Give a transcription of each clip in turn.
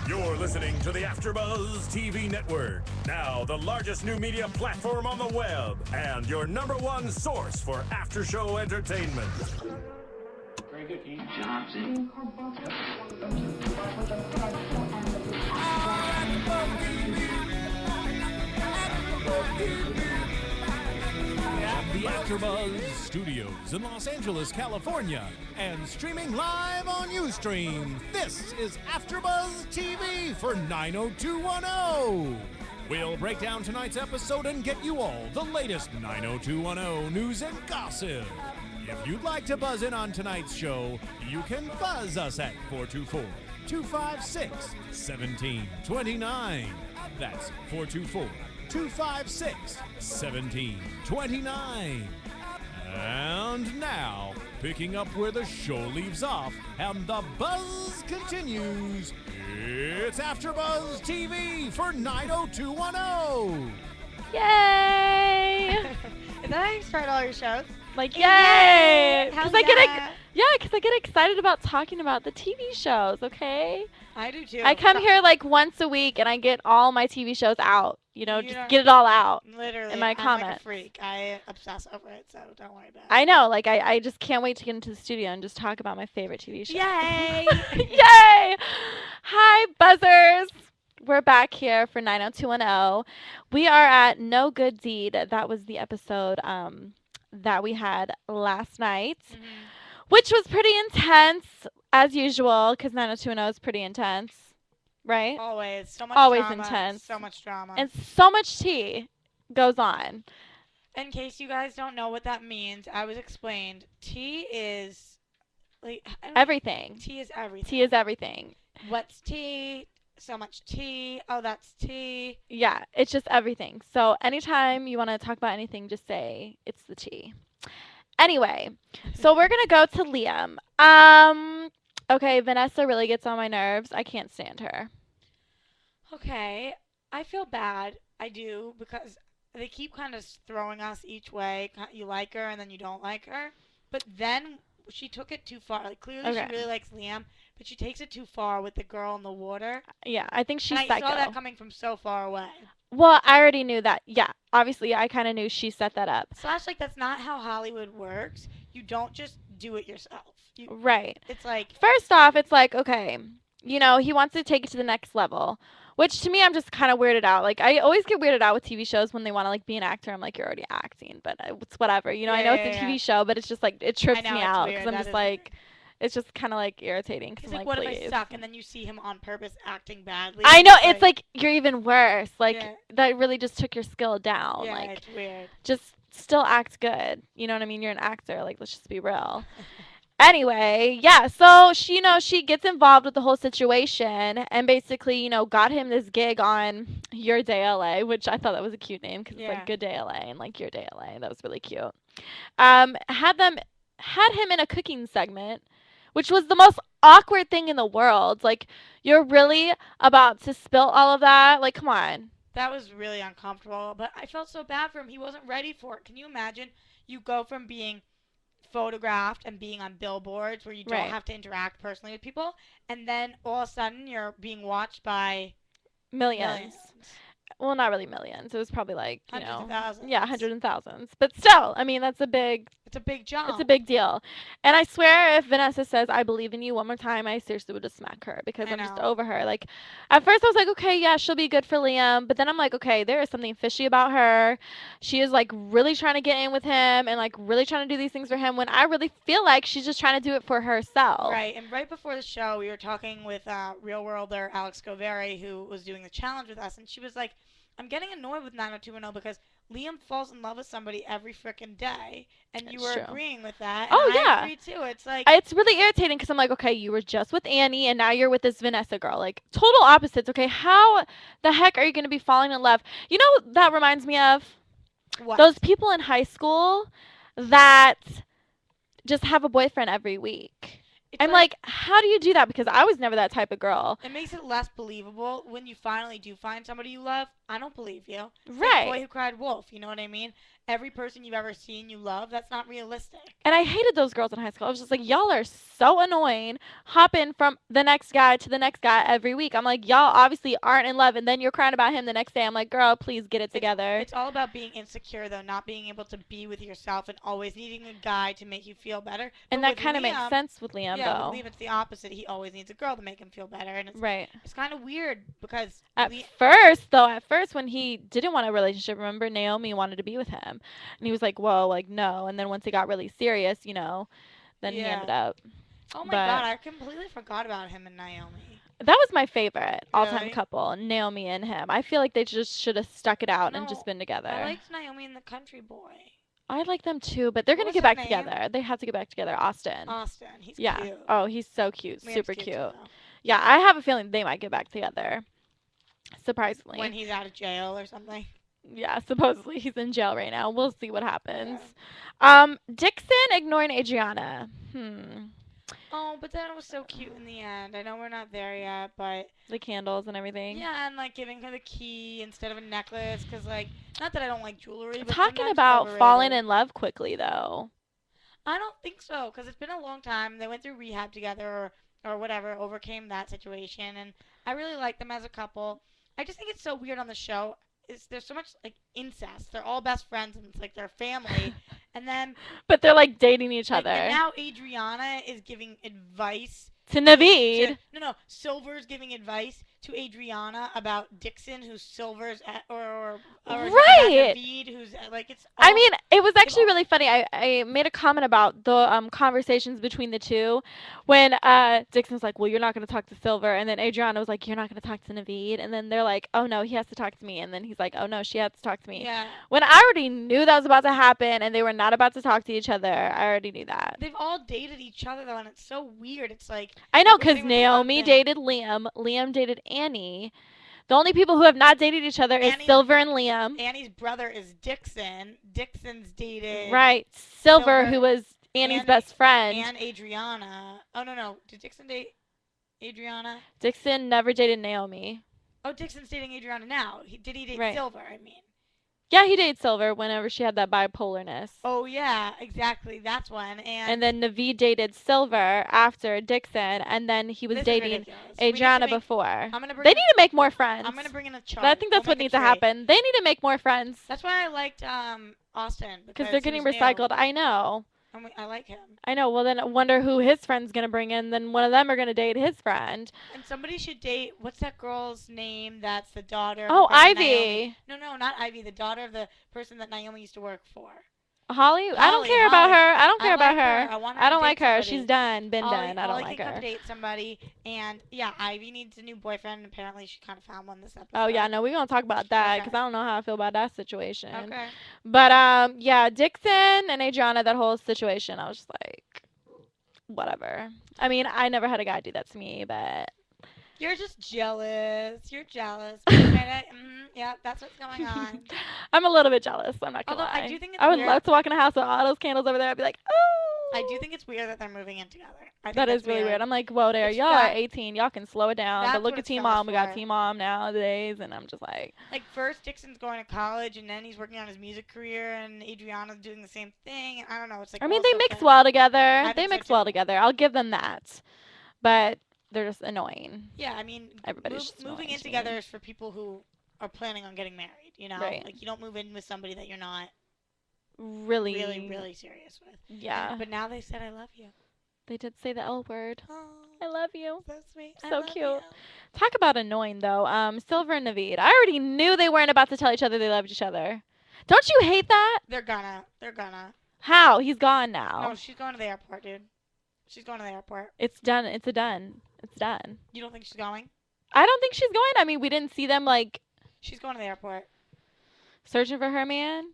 You're listening to the AfterBuzz TV network, now the largest new media platform on the web, and your #1 source for after-show entertainment. Very good, Ian Johnson. At the AfterBuzz Studios in Los Angeles, California, and streaming live on Ustream, this is AfterBuzz TV for 90210. We'll break down tonight's episode and get you all the latest 90210 news and gossip. If you'd like to buzz in on tonight's show, you can buzz us at 424-256-1729. That's 424-256-1729. And now, picking up where the show leaves off and the buzz continues, it's AfterBuzz TV for 90210. Yay! Is that how you start all your shows? Like, yay! How's Because that? I get excited about talking about the TV shows, okay? I do too. I come here like once a week and I get all my TV shows out, just get it all out. Literally, in my I'm comments. like a freak. I obsess over it, so don't worry about it. I know, like I just can't wait to get into the studio and just talk about my favorite TV shows. Yay! Yay! Hi, buzzers! We're back here for 90210. We are at No Good Deed. That was the episode that we had last night, which was pretty intense, as usual, because 90210 is pretty intense, right? Always. So much Always drama. intense. So much drama. And so much tea goes on. In case you guys don't know what that means, I was explained. Tea is like Everything. Tea is everything. Tea is everything. What's tea? So much tea. Oh, that's tea. Yeah, it's just everything. So anytime you want to talk about anything, just say it's the tea. Anyway, so we're going to go to Liam. Okay, Vanessa really gets on my nerves. I can't stand her. Okay, I feel bad. I do, because they keep kind of throwing us each way. You like her and then you don't like her. But then she took it too far. Like, clearly Okay. she really likes Liam, but she takes it too far with the girl in the water. Yeah, I think she's And I psycho. saw that coming from so far away. Well, I already knew that. Yeah, obviously, I kind of knew she set that up. Slash, like, that's not how Hollywood works. You don't just do it yourself. Right. It's like, First off, it's like, okay, he wants to take it to the next level, which to me, I'm just kind of weirded out. Like, I always get weirded out with TV shows when they want to, like, be an actor. I'm like, you're already acting, but it's whatever. I know it's a TV show, but it's just, like, it trips know, me it's out weird. because I'm That just is like, it's just kind of, like, irritating. Cause he's I'm like, like, what if I please. suck? And then you see him on purpose acting badly. I know, it's like, you're even worse. Like, Yeah. that really just took your skill down. Yeah, like, it's weird. just still act good. You know what I mean? You're an actor. Like, let's just be real. Anyway, yeah, so she, she gets involved with the whole situation and basically, got him this gig on Your Day LA, which I thought that was a cute name because it's Yeah. like Good Day LA and like Your Day LA. That was really cute. Had him in a cooking segment, which was the most awkward thing in the world. Like, you're really about to spill all of that? Like, come on. That was really uncomfortable, but I felt so bad for him. He wasn't ready for it. Can you imagine? You go from being photographed and being on billboards where you don't Right. have to interact personally with people, and then all of a sudden you're being watched by Millions. Well, not really millions. It was probably like, hundreds of thousands. yeah, hundreds and thousands. But still, I mean, that's a big It's a big jump. It's a big deal. And I swear if Vanessa says, I believe in you one more time, I seriously would just smack her because I I'm just know. over her. Like, at first I was like, okay, yeah, she'll be good for Liam. But then I'm like, okay, there is something fishy about her. She is, like, really trying to get in with him and, like, really trying to do these things for him when I really feel like she's just trying to do it for herself. Right, and right before the show, we were talking with Real Worlder Alex Goveri, who was doing the challenge with us, and she was like, I'm getting annoyed with 90210 because Liam falls in love with somebody every freaking day, and you It's were true. agreeing with that. Oh, and yeah. I agree too. It's like, It's really irritating because I'm like, okay, you were just with Annie and now you're with this Vanessa girl. Like, total opposites. Okay, how the heck are you going to be falling in love? You know what that reminds me of? what? Those people in high school that just have a boyfriend every week. It's I'm like, how do you do that? Because I was never that type of girl. it makes it less believable when you finally do find somebody you love. I don't believe you. It's like Right. Boy Who Cried Wolf, you know what I mean? every person you've ever seen you love. That's not realistic. And I hated those girls in high school. I was just like, y'all are so annoying, hopping from the next guy to the next guy every week. I'm like, y'all obviously aren't in love, and then you're crying about him the next day. I'm like, girl, please get it together. It's all about being insecure, though, not being able to be with yourself and always needing a guy to make you feel better. And But that with kind of makes Liam- sense with Liam, Yeah, though. with Liam, it's the opposite. He always needs a girl to make him feel better, and Right. it's kind of weird because At first, when he didn't want a relationship, remember, Naomi wanted to be with him. And he was like, whoa, like, no. And then once he got really serious, then he Yeah. ended up. oh my but- god, I completely forgot about him and Naomi. That was my favorite all-time Really? couple, Naomi and him. I feel like they just should have stuck it out and No, just been together. I liked Naomi and the country boy, I like them too, but they're What going to was get his back name? together. They have to get back together. Austin. Austin. He's Yeah. cute. Oh, he's so cute. Liam's Super too, cute. though. Yeah, I have a feeling they might get back together. Surprisingly. When he's out of jail or something. Yeah, supposedly he's in jail right now. We'll see what happens. Yeah. Dixon ignoring Adriana. Oh, but then it was so cute in the end. I know we're not there yet, but The candles and everything. yeah, and like giving her the key instead of a necklace, because like, not that I don't like jewelry, but Talking sometimes it's about falling overrated. in love quickly, though. I don't think so, because it's been a long time. They went through rehab together or whatever, overcame that situation, and I really like them as a couple. I just think it's so weird on the show. There's so much like incest. They're all best friends, and it's like their family. And then But they're like dating each like, other. and now Adriana is giving advice To Navid. No, Silver's giving advice to Adriana about Dixon, who's Silver's or Right. Navid, who's like it's. I all- mean, it was actually all- really funny. I made a comment about the conversations between the two when Dixon was like, well, you're not going to talk to Silver. And then Adriana was like, you're not going to talk to Navid. And then they're like, oh, no, he has to talk to me. And then he's like, oh, no, she has to talk to me. yeah, When I already knew that was about to happen and they were not about to talk to each other, I already knew that. they've all dated each other though, and it's so weird. It's like I know, everything because was Naomi something. dated Liam. Liam dated Annie. The only people who have not dated each other is Annie's- Silver and Liam. Annie's brother is Dixon. Dixon's dated Right. Silver, Silver who was Annie's and- best friend. and Adriana. Oh no, did Dixon date Adriana? Dixon never dated Naomi. Oh, Dixon's dating Adriana now. Did he date Right. Silver? I mean. Yeah, he dated Silver whenever she had that bipolarness. Oh yeah, exactly. That's one. And then Navid dated Silver after Dixon, and then he was this is dating ridiculous. We need to Adriana make- before. I'm gonna bring They in- need to make more friends. I'm gonna bring in a chart. I think that's We'll what make a needs to tree. happen. They need to make more friends That's why I liked Austin because he they're getting was new. recycled. I know. I like him. I know. Well, then I wonder who his friend's gonna bring in. Then one of them are gonna date his friend. And somebody should date. What's that girl's name? That's the daughter. Of Oh, the person Ivy. Naomi, no, not Ivy. The daughter of the person that Naomi used to work for. Holly? I don't Holly, care about Holly. her. I don't care about like her. I want her I to don't date like her. somebody. She's done. Been Holly, done. I don't Holly like can come her. date somebody, and yeah, Ivy needs a new boyfriend. And apparently, she kind of found one this episode. Oh yeah, no, we're gonna talk about that Okay. because I don't know how I feel about that situation. Okay. But yeah, Dixon and Adriana, that whole situation, I was just like, whatever. I mean, I never had a guy do that to me, but You're just jealous. You're jealous. Yeah, that's what's going on. I'm a little bit jealous. I'm not gonna Although lie. I do think it's I would weird. love to walk in a house with all those candles over there. I'd be like, oh. I do think it's weird that they're moving in together. I think That is that's really weird. I'm like, whoa there, It's y'all that- are 18. Y'all can slow it down. That's But look what at it's Teen famous Mom. We got for. Teen Mom nowadays, and I'm just like, Like, first Dixon's going to college, and then he's working on his music career, and Adriana's doing the same thing. I don't know. It's like I mean, all they so mix fast. well together. think They so, mix too. well together. I'll give them that. But they're just annoying. Yeah, I mean, Everybody's just moving annoying in to me. together is for people who are planning on getting married, you know? Right. Like, you don't move in with somebody that you're not Really, really serious with. Yeah. But now they said, I love you. They did say the L word. Oh, I love you. so sweet. I So love cute. you. Talk about annoying, though. Silver and Navid. I already knew they weren't about to tell each other they loved each other. Don't you hate that? They're gonna. How? He's gone now. No, she's going to the airport, dude. She's going to the airport. It's done. It's a done. It's done. You don't think she's going? I don't think she's going. I mean, we didn't see them, like, She's going to the airport. searching for her man.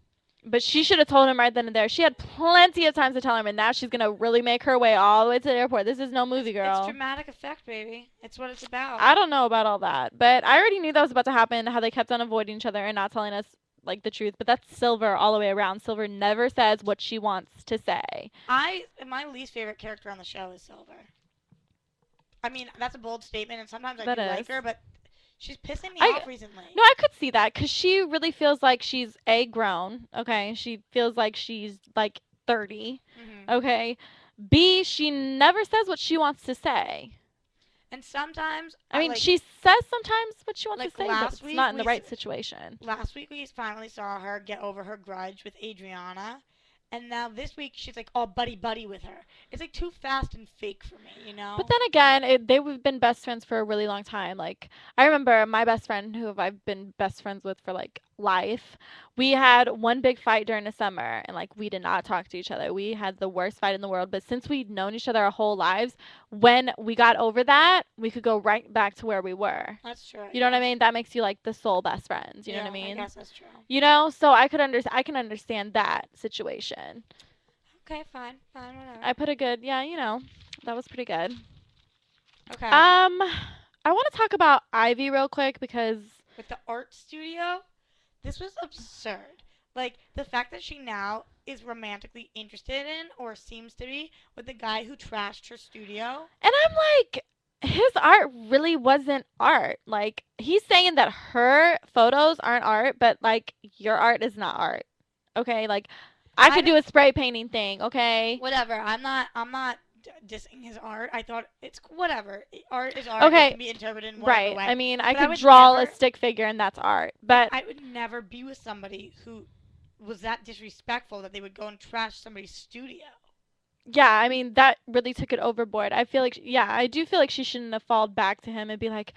But she should have told him right then and there. She had plenty of time to tell him, and now she's going to really make her way all the way to the airport. This is no movie, girl. It's dramatic effect, baby. It's what it's about. I don't know about all that, but I already knew that was about to happen, how they kept on avoiding each other and not telling us, like, the truth. But that's Silver all the way around. Silver never says what she wants to say. My least favorite character on the show is Silver. I mean, that's a bold statement, and sometimes I That do like is. her, but She's pissing me I- off recently. No, I could see that because she really feels like she's A, grown, okay? She feels like she's like 30, okay? B, she never says what she wants to say. And sometimes, I mean, like, she says sometimes what she wants like to say, but last it's week not in the we right situation. last week we finally saw her get over her grudge with Adriana. And now this week she's like all buddy-buddy with her. It's like too fast and fake for me, you know? But then again, they've been best friends for a really long time. Like, I remember my best friend, who I've been best friends with for like life. We had one big fight during the summer, and like we did not talk to each other. We had the worst fight in the world. But since we'd known each other our whole lives, when we got over that, we could go right back to where we were. That's true. You know what I mean? That makes you like the soul best friends. You know what I mean? I guess that's true. You know, so I can understand that situation. Okay, fine, whatever. I put a good, yeah, you know, that was pretty good. Okay. I want to talk about Ivy real quick because With the art studio, this was absurd. Like, the fact that she now is romantically interested in, or seems to be, with the guy who trashed her studio. and I'm like, his art really wasn't art. Like, he's saying that her photos aren't art, but like your art is not art. Okay, like I could do a spray painting thing, okay? Whatever. I'm not dissing his art. I thought it's whatever. Art is art. Okay. It can be interpreted in whatever Right. way. I mean, I But I could would draw a never- stick figure and that's art. But I would never be with somebody who was that disrespectful that they would go and trash somebody's studio. yeah, I mean, that really took it overboard. I feel like, yeah, I do feel like she shouldn't have fallen back to him and be like,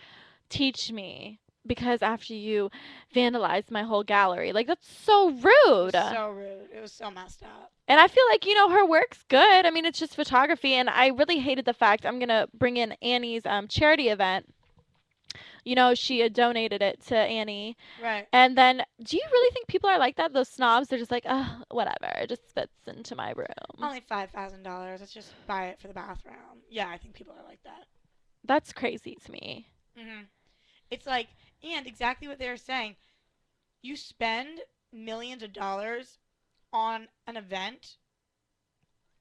teach me. Because after you vandalized my whole gallery. Like, that's so rude. It was so rude. It was so messed up. And I feel like, you know, her work's good. I mean, it's just photography. And I really hated the fact, I'm going to bring in Annie's charity event. You know, she had donated it to Annie. Right. And then, do you really think people are like that? Those snobs, they're just like, oh, whatever. It just fits into my room. Only $5,000. Let's just buy it for the bathroom. Yeah, I think people are like that. That's crazy to me. It's like, and exactly what they were saying. You spend millions of dollars on an event,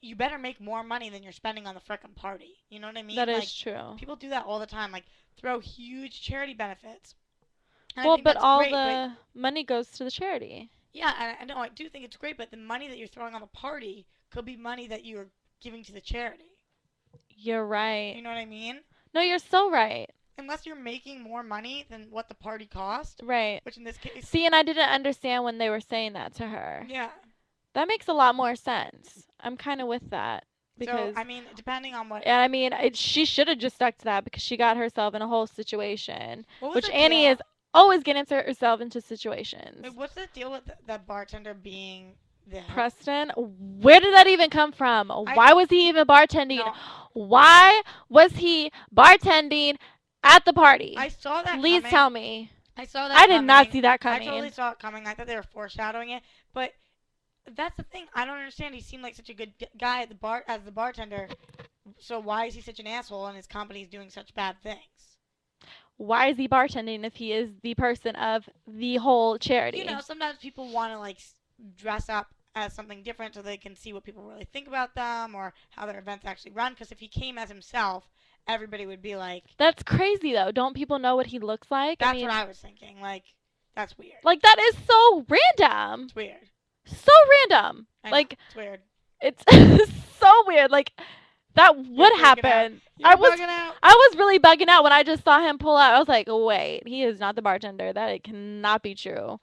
you better make more money than you're spending on the frickin' party. You know what I mean? That is Like, true. people do that all the time. Like, throw huge charity benefits. And I Well, think but that's all great, the money goes to the charity. yeah, and I know, I do think it's great, but the money that you're throwing on the party could be money that you're giving to the charity. You're right. You know what I mean? No, you're so right. Unless you're making more money than what the party cost, Right. which in this case, See, and I didn't understand when they were saying that to her. yeah. That makes a lot more sense. I'm kind of with that. Because, So, I mean, depending on what... and I mean, she should have just stuck to that because she got herself in a whole situation. What was Which the Annie deal? is always getting herself into situations. Wait, what's the deal with that bartender being the Preston, where did that even come from? Why was he even bartending? No. Why was he bartending at the party? I saw that Please coming. tell me. I saw that I did not coming. see that I coming. totally saw it coming. I thought they were foreshadowing it, but that's the thing. I don't understand. He seemed like such a good guy at the bar as the bartender. So why is he such an asshole and his company's doing such bad things? Why is he bartending if he is the person of the whole charity? You know, sometimes people want to like dress up as something different so they can see what people really think about them or how their events actually run. Because if he came as himself, everybody would be like, That's crazy though. Don't people know what he looks like? that's I mean, what I was thinking. Like, that's weird. like that is so random. It's weird. So random. I know, Like it's weird. it's so weird. Like that would bugging out. happen. You're bugging out. I was really bugging out when I just saw him pull out. I was like, wait, he is not the bartender. That cannot be true.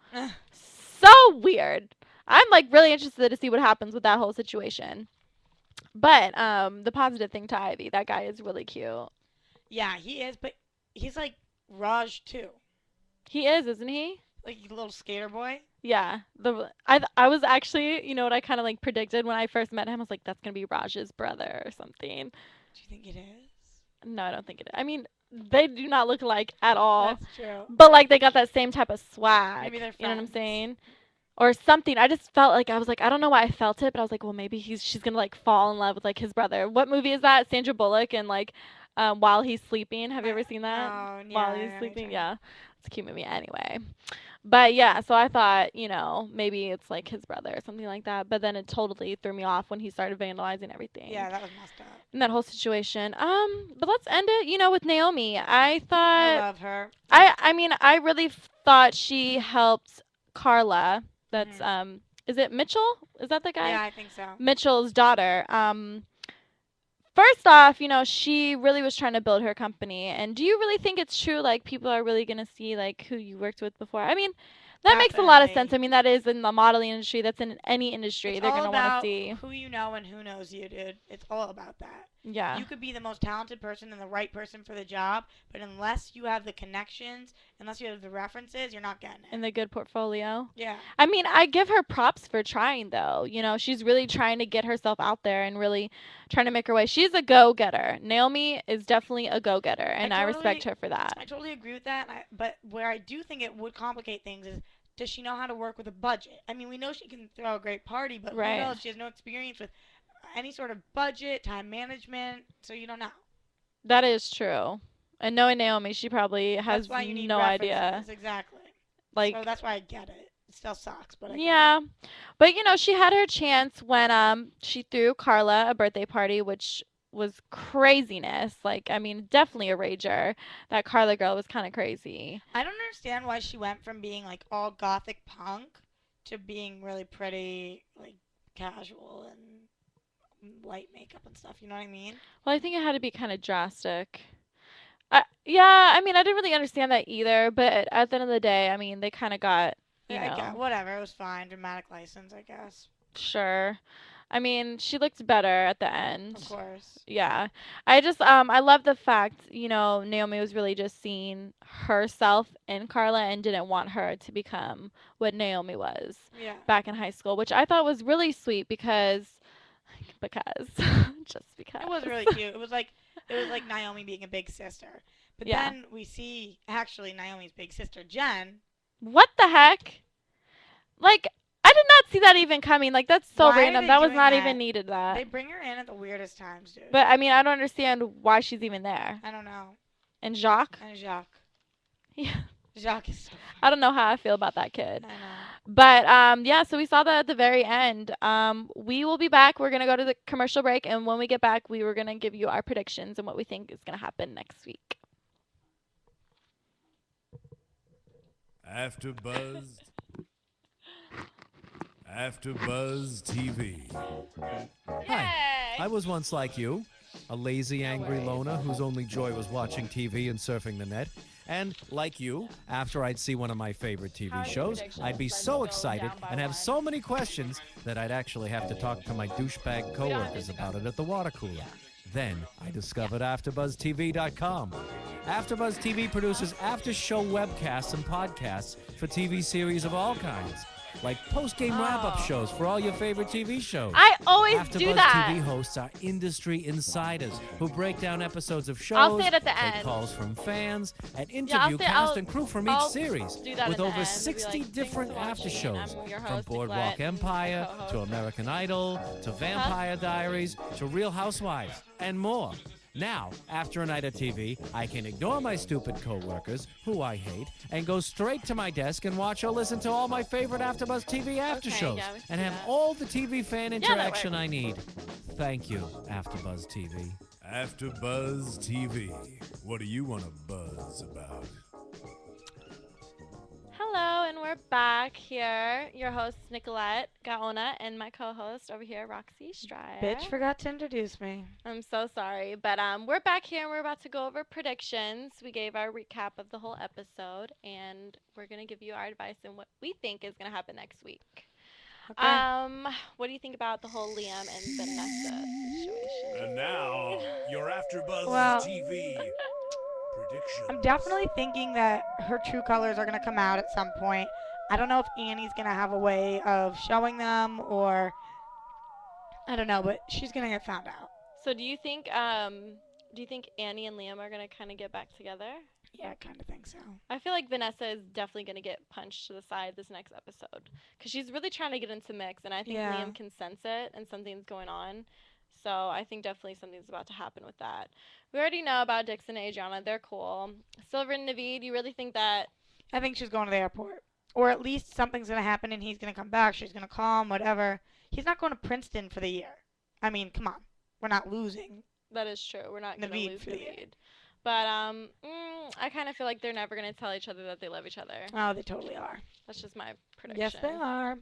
So weird. I'm like really interested to see what happens with that whole situation. But the positive thing to Ivy, that guy is really cute. Yeah, he is, but he's like Raj too. He is, isn't he? Like a little skater boy. Yeah. I was actually, you know what I kind of like predicted when I first met him. I was like, that's gonna be Raj's brother or something. Do you think it is? No, I don't think it is. I mean, they do not look alike at all. That's true. But like they got that same type of swag. Maybe they're You know what I'm friends. saying? Or something. I just felt like I was like, I don't know why I felt it, but I was like, well, maybe she's gonna like fall in love with like his brother. What movie is that? Sandra Bullock and like while he's sleeping. Have you ever seen that? Oh, yeah. While I he's know what sleeping, you're yeah. It's a cute movie anyway. But yeah, so I thought, maybe it's like his brother or something like that. But then it totally threw me off when he started vandalizing everything. Yeah, that was messed up. In that whole situation. But let's end it, with Naomi. I I thought love her. I mean, I really thought she helped Carla. That's is it Mitchell? Is that the guy? Yeah, I think so. Mitchell's daughter. First off, she really was trying to build her company. And do you really think it's true, like, people are really going to see, like, who you worked with before? I mean, that makes a lot of sense. I mean, that is in the modeling industry. That's in any industry. They're going to want to see who you know and who knows you, dude. It's all about that. Yeah. You could be the most talented person and the right person for the job, but unless you have the connections, unless you have the references, you're not getting it. In the good portfolio. Yeah. I mean, I give her props for trying, though. She's really trying to get herself out there and really trying to make her way. She's a go-getter. Naomi is definitely a go-getter, and I respect her for that. I totally agree with that. But where I do think it would complicate things is, does she know how to work with a budget? I mean, we know she can throw a great party, but who knows? She has no experience with any sort of budget, time management, so you don't know. That is true. And knowing Naomi, she probably has no idea. Exactly. Like, so that's why I get it. It still sucks, but I get it. But she had her chance when she threw Carla a birthday party, which was craziness. Like, I mean, definitely a rager. That Carla girl was kind of crazy. I don't understand why she went from being like all gothic punk to being really pretty, like casual and light makeup and stuff. You know what I mean? Well, I think it had to be kind of drastic. Yeah, I mean, I didn't really understand that either. But at the end of the day, I mean, they kind of got, whatever. It was fine. Dramatic license, I guess. Sure. I mean, she looked better at the end. Of course. Yeah. I just, I love the fact, Naomi was really just seeing herself in Carla and didn't want her to become what Naomi was back in high school, which I thought was really sweet because, just because. It was really cute. It was like Naomi being a big sister. But then we see, actually, Naomi's big sister, Jen. What the heck? Like, I did not see that even coming. Like, that's so random. That was not even needed. They bring her in at the weirdest times, dude. But, I mean, I don't understand why she's even there. I don't know. And Jacques? Yeah. Jacques is so funny. I don't know how I feel about that kid. I know. But, yeah, so we saw that at the very end. We will be back. We're going to go to the commercial break. And when we get back, we were going to give you our predictions and what we think is going to happen next week. AfterBuzz TV. Hi, I was once like you, a lazy, angry loner whose only joy was watching TV and surfing the net. And like you, after I'd see one of my favorite TV shows, I'd be so excited and have so many questions that I'd actually have to talk to my douchebag coworkers about it at the water cooler. Then I discovered AfterBuzzTV.com. AfterBuzz TV produces after-show webcasts and podcasts for TV series of all kinds, like post-game wrap-up shows for all your favorite TV shows. I always do that. AfterBuzz TV hosts are industry insiders who break down episodes of shows, I'll say it at the take end. calls from fans, and interview cast and crew from each series, with over end. 60 different after shows, from Boardwalk Empire to American Idol to Vampire Diaries to Real Housewives, and more. Now, after a night of TV, I can ignore my stupid coworkers, who I hate, and go straight to my desk and watch or listen to all my favorite AfterBuzz TV after shows, and have all the TV fan interaction I need. Thank you, AfterBuzz TV. AfterBuzz TV. What do you want to buzz about? Hello, and we're back here. Your host, Nicolette Gaona, and my co-host over here, Roxy Stryer. Bitch forgot to introduce me. I'm so sorry, but we're back here, and we're about to go over predictions. We gave our recap of the whole episode, and we're going to give you our advice and what we think is going to happen next week. Okay. What do you think about the whole Liam and Vanessa situation? And now, your AfterBuzz TV predictions. I'm definitely thinking that her true colors are going to come out at some point. I don't know if Annie's going to have a way of showing them, or I don't know, but she's going to get found out. So do you think Annie and Liam are going to kind of get back together? Yeah, I kind of think so. I feel like Vanessa is definitely going to get punched to the side this next episode because she's really trying to get into mix, and I think Liam can sense it and something's going on. So I think definitely something's about to happen with that. We already know about Dixon and Adriana. They're cool. Silver and Navid, you really think that? I think she's going to the airport. Or at least something's going to happen and he's going to come back. She's going to call him, whatever. He's not going to Princeton for the year. I mean, come on. We're not losing. That is true. We're not going to Navid lose for the year. Navid. But I kind of feel like they're never going to tell each other that they love each other. Oh, they totally are. That's just my prediction. Yes, they are.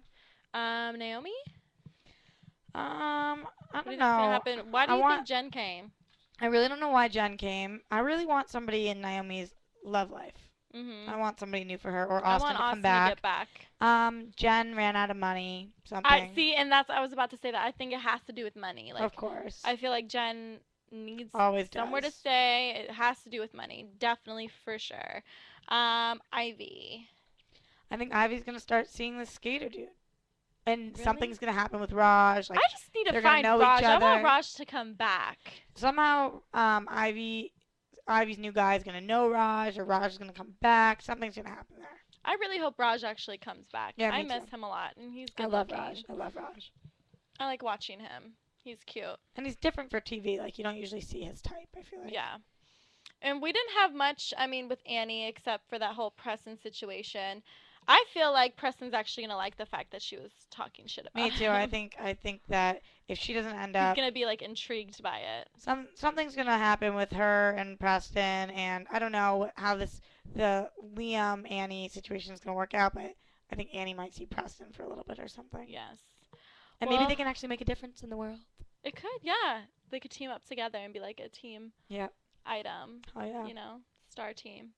Naomi? I What do don't you think's know. gonna happen? Why do you think Jen came? I really don't know why Jen came. I really want somebody in Naomi's love life. Mm-hmm. I want somebody new for her, or I Austin want to Austin come back. to get back. Jen ran out of money. Something. I was about to say that. I think it has to do with money. Like, of course. I feel like Jen needs Always somewhere does. to stay. It has to do with money. Definitely, for sure. Ivy. I think Ivy's gonna start seeing this skater dude, and Really? something's gonna happen with Raj. Like I just need to they're gonna find know Raj. each I want other. Raj to come back. somehow, Ivy's new guy is gonna know Raj, or Raj is gonna come back. Something's gonna happen there. I really hope Raj actually comes back. Yeah, I me miss too. him a lot, and he's good I love looking. Raj. I love Raj. I like watching him. He's cute. And he's different for TV. Like you don't usually see his type. I feel like. Yeah. And we didn't have much, with Annie, except for that whole Preston situation. I feel like Preston's actually going to like the fact that she was talking shit about Me too. him. I think that if she doesn't end He's up, going to be, intrigued by it. something's gonna happen with her and Preston, and I don't know how the Liam Annie situation is gonna work out, but I think Annie might see Preston for a little bit or something. Yes. And maybe they can actually make a difference in the world. It could, yeah. They could team up together and be like a team Yep. item. Oh yeah. Star team.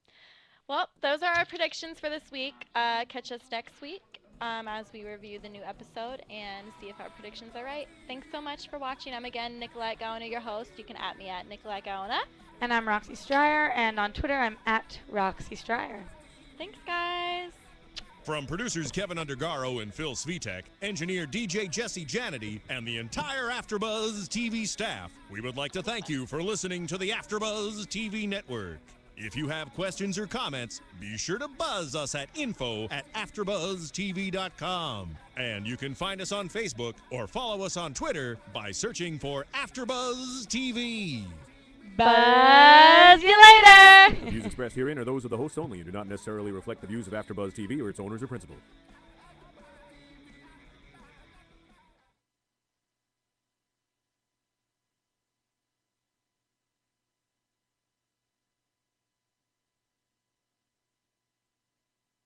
Well, those are our predictions for this week. Catch us next week as we review the new episode and see if our predictions are right. Thanks so much for watching. I'm again Nicolette Gaona, your host. You can @ me at Nicolette Gaona. And I'm Roxy Stryer, and on Twitter I'm at Roxy Stryer. Thanks, guys. From producers Kevin Undergaro and Phil Svitek, engineer DJ Jesse Janity, and the entire AfterBuzz TV staff, we would like to thank you for listening to the AfterBuzz TV network. If you have questions or comments, be sure to buzz us at info@AfterBuzzTV.com. And you can find us on Facebook or follow us on Twitter by searching for AfterBuzz TV. Buzz you later. The views expressed herein are those of the hosts only and do not necessarily reflect the views of AfterBuzz TV or its owners or principals.